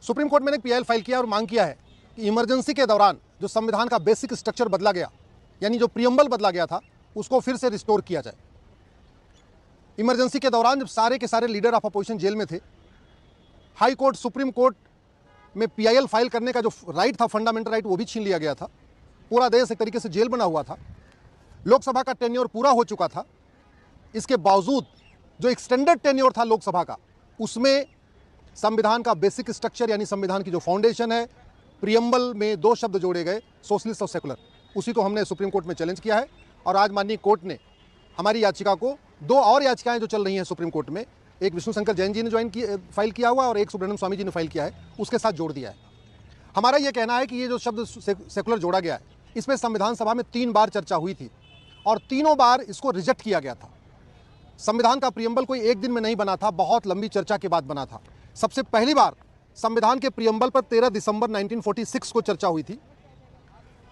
Supreme court में एक PIL file किया और मांग किया है कि इमरजेंसी के दौरान जो संविधान का बेसिक स्ट्रक्चर बदला गया, यानी जो प्रियम्बल बदला गया था, उसको फिर से रिस्टोर किया जाए। इमरजेंसी के दौरान जब सारे के सारे लीडर ऑफ अपोजिशन जेल में थे, हाई कोर्ट सुप्रीम कोर्ट में पीआईएल फाइल करने का जो राइट था, फंडामेंटल राइट, वो भी छीन लिया गया था। पूरा देश एक तरीके से जेल बना हुआ था। लोकसभा का टेन्योर पूरा हो चुका था। इसके बावजूद जो एक्सटेंडेड टेन्योर था लोकसभा का, उसमें संविधान का बेसिक स्ट्रक्चर यानी संविधान की जो फाउंडेशन है, प्रियम्बल में दो शब्द जोड़े गए, सोशलिस्ट और सेकुलर, उसी को हमने सुप्रीम कोर्ट में चैलेंज किया है। और आज माननीय कोर्ट ने हमारी याचिका को, दो और याचिकाएं जो चल रही हैं सुप्रीम कोर्ट में, एक विष्णु शंकर जैन जी ने फाइल किया हुआ और एक सुब्रमण्यम स्वामी जी ने फाइल किया है, उसके साथ जोड़ दिया है। हमारा ये कहना है कि ये जो शब्द सेकुलर जोड़ा गया है, इसमें संविधान सभा में 3 बार चर्चा हुई थी और तीनों बार इसको रिजेक्ट किया गया था। संविधान का प्रियम्बल कोई एक दिन में नहीं बना था, बहुत लंबी चर्चा के बाद बना था। सबसे पहली बार संविधान के प्रियम्बल पर 13 दिसंबर 1946 को चर्चा हुई थी।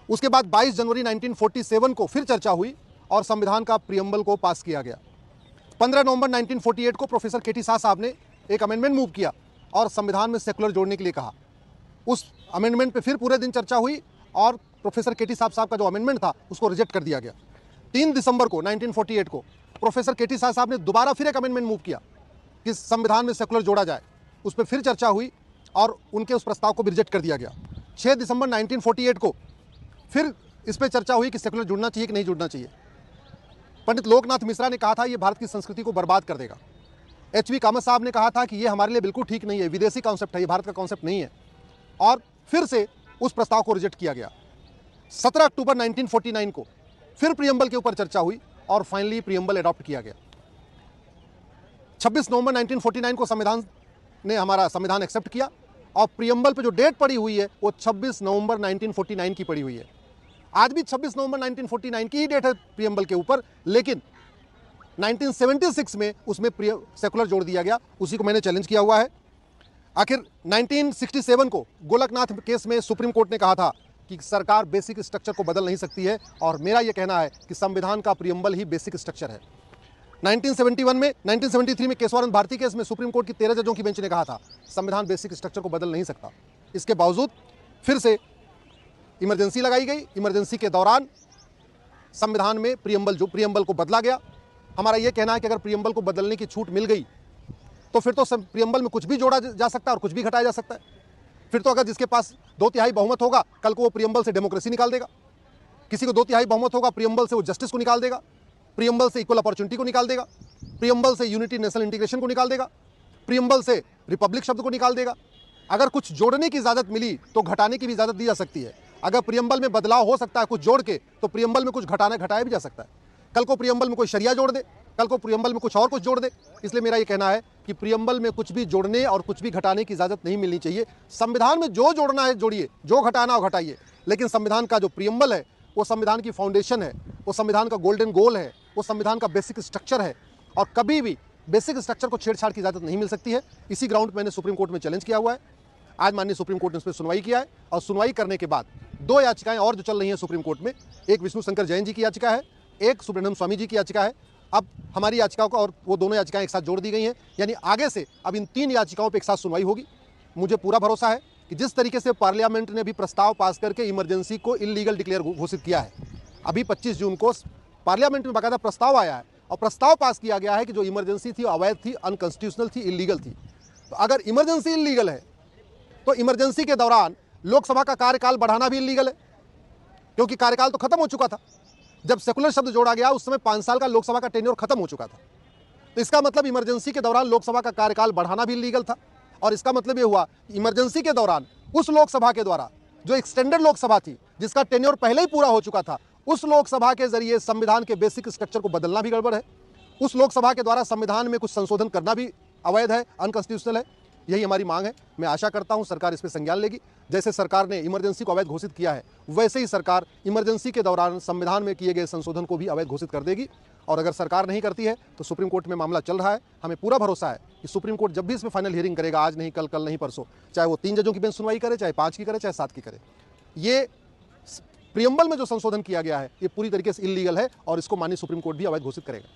उसके बाद 22 जनवरी 1947 को फिर चर्चा हुई और संविधान का प्रियम्बल को पास किया गया। 15 नवंबर 1948 को प्रोफेसर केटी शाह साहब ने एक अमेंडमेंट मूव किया और संविधान में सेकुलर जोड़ने के लिए कहा। उस अमेंडमेंट पे फिर पूरे दिन चर्चा हुई और प्रोफेसर केटी साहब का जो अमेंडमेंट था उसको रिजेक्ट कर दिया गया। 3 दिसंबर को 1948 को प्रोफेसर केटी शाह साहब ने दोबारा फिर एक अमेंडमेंट मूव किया कि संविधान में सेकुलर जोड़ा जाए। उस पर फिर चर्चा हुई और उनके उस प्रस्ताव को भी रिजेक्ट कर दिया गया। 6 दिसंबर 1948 को फिर इस पर चर्चा हुई कि सेकुलर जुड़ना चाहिए कि नहीं जुड़ना चाहिए। पंडित लोकनाथ मिश्रा ने कहा था ये भारत की संस्कृति को बर्बाद कर देगा। एच.वी. कामत साहब ने कहा था कि ये हमारे लिए बिल्कुल ठीक नहीं है, विदेशी कॉन्सेप्ट है, ये भारत का कॉन्सेप्ट नहीं है, और फिर से उस प्रस्ताव को रिजेक्ट किया गया। 17 अक्टूबर 1949 को फिर प्रियम्बल के ऊपर चर्चा हुई और फाइनली प्रियम्बल अडॉप्ट किया गया। 26 नवंबर 1949 को संविधान ने हमारा संविधान एक्सेप्ट किया और प्रियम्बल पे जो डेट पड़ी हुई है वो 26 नवंबर 1949 की पड़ी हुई है। आज भी 26 नवंबर 1949 की ही डेट है प्रियम्बल के ऊपर, लेकिन 1976 में उसमें सेकुलर जोड़ दिया गया। उसी को मैंने चैलेंज किया हुआ है। आखिर 1967 को गोलकनाथ केस में सुप्रीम कोर्ट ने कहा था कि सरकार बेसिक स्ट्रक्चर को बदल नहीं सकती है, और मेरा यह कहना है कि संविधान का प्रियम्बल ही बेसिक स्ट्रक्चर है। 1973 में केशवानंद भारती केस में सुप्रीम कोर्ट की 13 जजों की बेंच ने कहा था संविधान बेसिक स्ट्रक्चर को बदल नहीं सकता। इसके बावजूद फिर से इमरजेंसी लगाई गई। इमरजेंसी के दौरान संविधान में प्रियम्बल को बदला गया। हमारा यह कहना है कि अगर प्रियम्बल को बदलने की छूट मिल गई तो फिर तो प्रियम्बल में कुछ भी जोड़ा जा सकता है और कुछ भी घटाया जा सकता है। फिर तो अगर जिसके पास 2/3 बहुमत होगा, कल को वो प्रियम्बल से डेमोक्रेसी निकाल देगा। किसी को 2/3 बहुमत होगा, प्रियम्बल से वो जस्टिस को निकाल देगा, प्रियम्बल से इक्वल अपॉर्चुनिटी को निकाल देगा, प्रियम्बल से यूनिटी नेशनल इंटीग्रेशन को निकाल देगा, प्रियम्बल से रिपब्लिक शब्द को निकाल देगा। अगर कुछ जोड़ने की इजाज़त मिली तो घटाने की भी इजाज़त दी जा सकती है। अगर प्रियम्बल में बदलाव हो सकता है कुछ जोड़ के, तो प्रियम्बल में कुछ घटाया भी जा सकता है। कल को प्रियम्बल में कोई शरिया जोड़ दे, कल को प्रियम्बल में कुछ और कुछ जोड़ दे। इसलिए मेरा ये कहना है कि प्रियम्बल में कुछ भी जोड़ने और कुछ भी घटाने की इजाज़त नहीं मिलनी चाहिए। संविधान में जो जोड़ना है जोड़िए, जो घटाना हो घटाइए, लेकिन संविधान का जो प्रियम्बल है वो संविधान की फाउंडेशन है, वो संविधान का गोल्डन गोल है, वो संविधान का बेसिक स्ट्रक्चर है, और कभी भी बेसिक स्ट्रक्चर को छेड़छाड़ की इजाज़त नहीं मिल सकती है। इसी ग्राउंड पर मैंने सुप्रीम कोर्ट में चैलेंज किया हुआ है। आज माननीय सुप्रीम कोर्ट ने उस पर सुनवाई किया है और सुनवाई करने के बाद 2 याचिकाएं और जो चल रही हैं सुप्रीम कोर्ट में, एक विष्णु शंकर जैन जी की याचिका है, एक सुब्रमण्यम स्वामी जी की याचिका है। अब हमारी याचिकाओं को और वो दोनों याचिकाएं एक साथ जोड़ दी गई हैं, यानी आगे से अब इन 3 याचिकाओं पर एक साथ सुनवाई होगी। मुझे पूरा भरोसा है कि जिस तरीके से पार्लियामेंट ने अभी प्रस्ताव पास करके इमरजेंसी को इलीगल डिक्लेयर घोषित किया है, अभी 25 जून को पार्लियामेंट में बाकायदा प्रस्ताव आया है और प्रस्ताव पास किया गया है कि जो इमरजेंसी थी अवैध थी, अनकॉन्स्टिट्यूशनल थी, इलीगल थी। तो अगर इमरजेंसी इलीगल है तो इमरजेंसी के दौरान लोकसभा का कार्यकाल बढ़ाना भी इलीगल है, क्योंकि कार्यकाल तो खत्म हो चुका था। जब सेकुलर शब्द जोड़ा गया उस समय 5 साल का लोकसभा का टेन्योर खत्म हो चुका था। तो इसका मतलब इमरजेंसी के दौरान लोकसभा का कार्यकाल बढ़ाना भी इलीगल था, और इसका मतलब ये हुआ इमरजेंसी के दौरान उस लोकसभा के द्वारा जो एक्सटेंडेड लोकसभा थी, जिसका टेन्योर पहले ही पूरा हो चुका था, उस लोकसभा के जरिए संविधान के बेसिक स्ट्रक्चर को बदलना भी गड़बड़ है। उस लोकसभा के द्वारा संविधान में कुछ संशोधन करना भी अवैध है, अनकॉन्स्टिट्यूशनल है। यही हमारी मांग है। मैं आशा करता हूं सरकार इस पर संज्ञान लेगी। जैसे सरकार ने इमरजेंसी को अवैध घोषित किया है, वैसे ही सरकार इमरजेंसी के दौरान संविधान में किए गए संशोधन को भी अवैध घोषित कर देगी। और अगर सरकार नहीं करती है तो सुप्रीम कोर्ट में मामला चल रहा है। हमें पूरा भरोसा है कि सुप्रीम कोर्ट जब भी इसमें फाइनल हियरिंग करेगा, आज नहीं कल, कल नहीं परसों, चाहे वो 3 जजों की बेंच सुनवाई करे, चाहे 5 की करे, चाहे 7 की करे, ये प्रियम्बल में जो संशोधन किया गया है ये पूरी तरीके से इलीगल है और इसको माननीय सुप्रीम कोर्ट भी अवैध घोषित करेगा।